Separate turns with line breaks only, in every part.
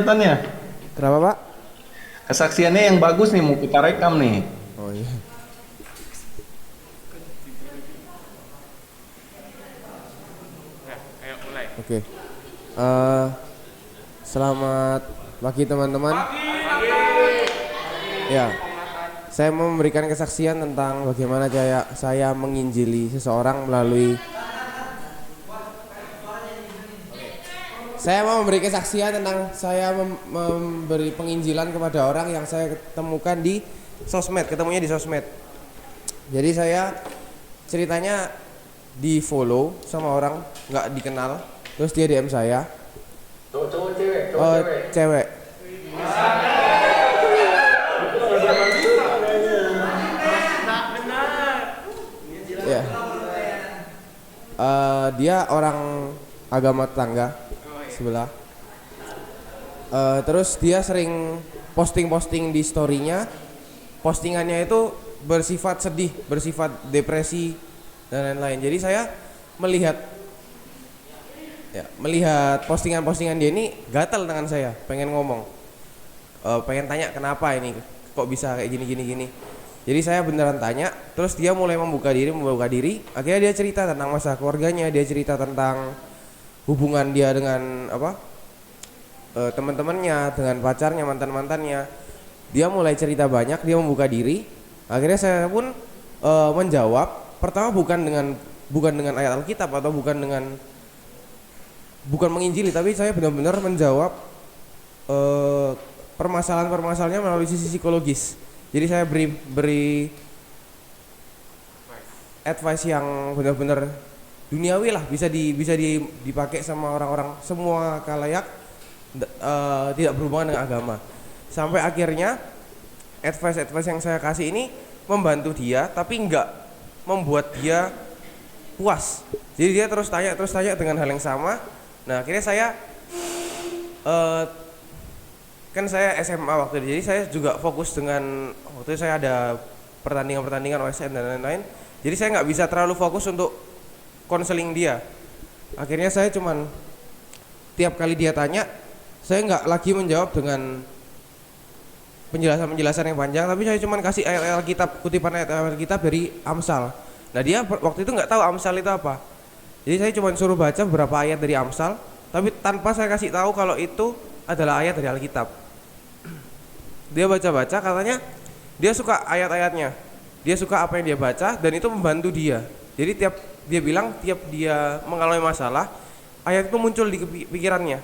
Kesaksiannya,
Kenapa Pak?
kesaksiannya yang bagus nih mau kita rekam nih.
Oh iya.
Ayo mulai.
Oke. Eh, Selamat pagi teman-teman. Ya, saya mau memberikan kesaksian tentang bagaimana saya menginjili seseorang melalui. Saya mau memberi kesaksian tentang saya memberi penginjilan kepada orang yang saya temukan di sosmed, ketemunya di sosmed. Jadi saya ceritanya di follow sama orang nggak dikenal, terus dia DM saya.
Cowok cewek,
Cewek. Ya. Dia orang agama tetangga sebelah. Terus dia sering posting-posting di storynya. Postingannya itu bersifat sedih, bersifat depresi dan lain-lain. Jadi saya melihat melihat postingan-postingan dia ini gatal dengan saya, pengen ngomong. Pengen tanya kenapa ini kok bisa kayak gini. Jadi saya beneran tanya, terus dia mulai membuka diri. Akhirnya dia cerita tentang masa keluarganya, dia cerita tentang hubungan dia dengan teman-temannya, dengan pacarnya, mantan-mantannya. Dia mulai cerita banyak, dia membuka diri. Akhirnya saya pun menjawab. Pertama bukan dengan ayat Alkitab atau bukan menginjili, tapi saya benar-benar menjawab eh, permasalahan-permasalahannya melalui sisi psikologis. Jadi saya beri advice yang benar-benar duniawi lah, bisa dipakai sama orang-orang semua kalayak, tidak berhubungan dengan agama. Sampai akhirnya advice yang saya kasih ini membantu dia, tapi enggak membuat dia puas. Jadi dia terus tanya dengan hal yang sama. Nah akhirnya eh, kan saya SMA waktu itu, jadi saya juga fokus dengan waktu itu saya ada pertandingan OSN dan lain-lain. Jadi saya nggak bisa terlalu fokus untuk konseling dia. Akhirnya saya cuman tiap kali dia tanya, saya nggak lagi menjawab dengan penjelasan yang panjang, tapi saya cuman kasih ayat-ayat Alkitab, kutipan ayat-ayat Alkitab dari Amsal. Nah dia waktu itu nggak tahu Amsal itu apa. Jadi saya cuma suruh baca beberapa ayat dari Amsal, tapi tanpa saya kasih tahu kalau itu adalah ayat dari Alkitab. Dia baca-baca, katanya dia suka ayat-ayatnya, dia suka apa yang dia baca, dan itu membantu dia. Jadi tiap dia mengalami masalah, ayat itu muncul di pikirannya,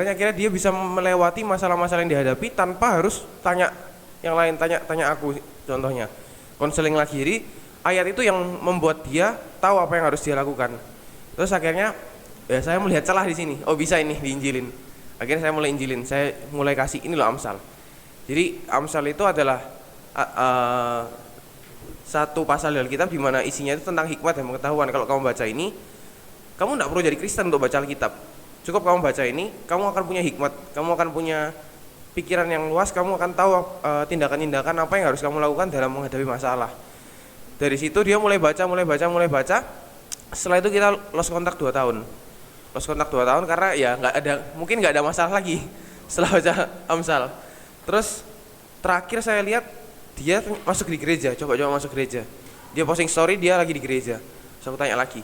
akhirnya dia bisa melewati masalah-masalah yang dihadapi tanpa harus tanya yang lain, tanya aku contohnya konseling lagi. Jadi ayat itu yang membuat dia tahu apa yang harus dia lakukan. Terus akhirnya ya saya melihat celah di sini, oh bisa ini diinjilin. Akhirnya saya mulai injilin, saya mulai kasih ini loh Amsal. Jadi Amsal itu adalah satu pasal dari Alkitab di mana isinya itu tentang hikmat dan pengetahuan. Kalau kamu baca ini, kamu tidak perlu jadi Kristen untuk baca Alkitab. Cukup kamu baca ini, kamu akan punya hikmat, kamu akan punya pikiran yang luas, kamu akan tahu tindakan-tindakan apa yang harus kamu lakukan dalam menghadapi masalah. Dari situ dia mulai baca. Setelah itu kita lost kontak 2 tahun. Lost kontak 2 tahun karena ya mungkin nggak ada masalah lagi setelah baca Amsal. Terus terakhir saya lihat dia masuk di gereja, coba masuk gereja. Dia posting story dia lagi di gereja. Terus aku tanya lagi,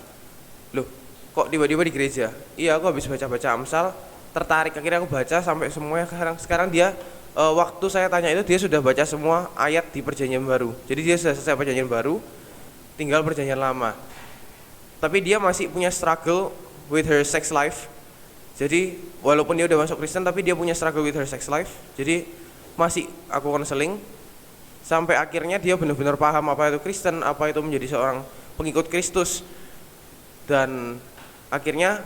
loh kok tiba-tiba di gereja? Iya aku habis baca Amsal, tertarik, akhirnya aku baca sampai semuanya. Sekarang dia waktu saya tanya itu dia sudah baca semua ayat di perjanjian baru. Jadi dia sudah selesai perjanjian baru, tinggal perjanjian lama. Tapi dia masih punya struggle with her sex life. Jadi walaupun dia udah masuk Kristen, tapi dia punya struggle with her sex life. Jadi masih aku konseling sampai akhirnya dia benar-benar paham apa itu Kristen, apa itu menjadi seorang pengikut Kristus. Dan akhirnya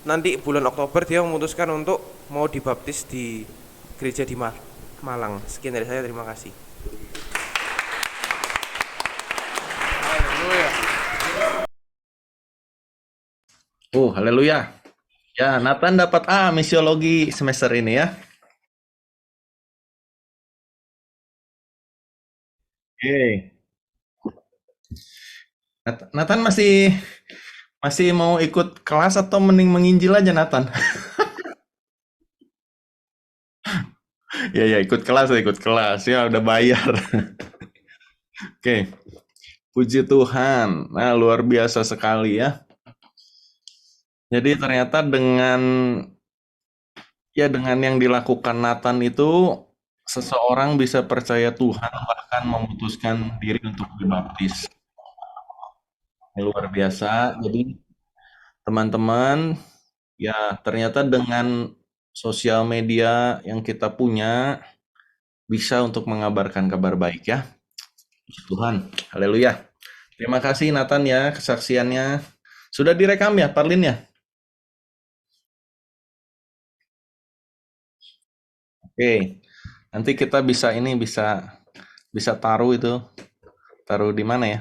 nanti bulan Oktober dia memutuskan untuk mau dibaptis di gereja di Malang. Sekian dari saya, terima kasih.
Haleluya.
Haleluya. Ya, Nathan dapat A misiologi semester ini ya. Oke. Nathan masih masih mau ikut kelas atau mending menginjil aja Nathan? Ya ya ikut kelas ya udah bayar. Oke, puji Tuhan. Nah, luar biasa sekali ya. Jadi ternyata dengan yang dilakukan Nathan itu seseorang bisa percaya Tuhan bahkan memutuskan diri untuk dibaptis. Ini luar biasa. Jadi teman-teman, ya ternyata dengan sosial media yang kita punya bisa untuk mengabarkan kabar baik ya. Puji Tuhan. Haleluya. Terima kasih Nathan ya kesaksiannya. Sudah direkam ya Parlin ya? Oke. Nanti kita bisa bisa taruh itu. Taruh di mana ya?